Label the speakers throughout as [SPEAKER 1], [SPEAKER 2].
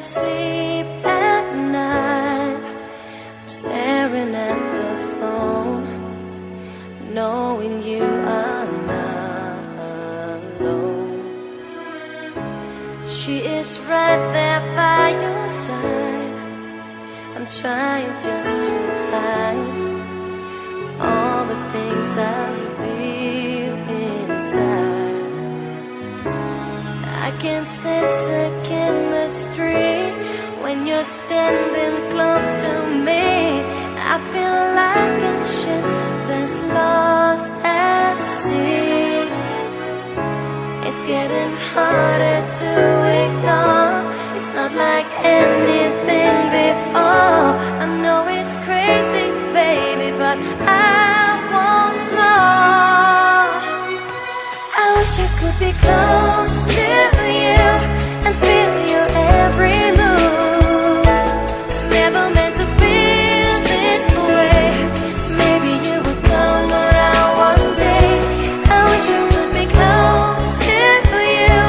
[SPEAKER 1] sleep at night. I'm staring at the phone, knowing you are not alone. She is right there by your side. I'm trying just to hide all the things I feel inside. I can sense a chemistry when you're standing close to me. I feel like a ship that's lost at sea. It's getting harder to ignore. It's not like anything before. I know it's crazy, baby, but I want more. I wish I could be close to you and feel your every move. Never meant to feel this way. Maybe you would come around one day. I wish I could be close to you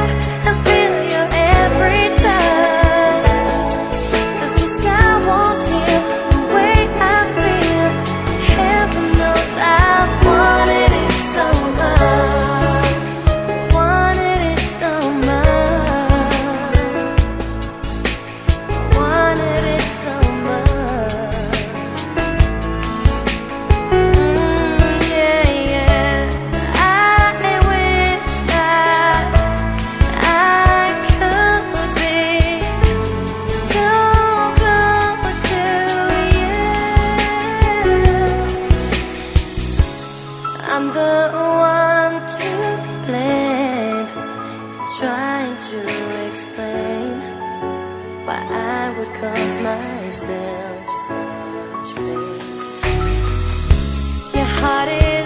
[SPEAKER 1] and feel your every touch. 'Cause the sky won't hear the way I feel. Heaven knows I've wanted it so much. Wanted it so much. Wanted it so much. Yeah, yeah. I wish that I could be so close to you. I'm the one to blame, trying to explain why I would cause myself such pain. Your heart is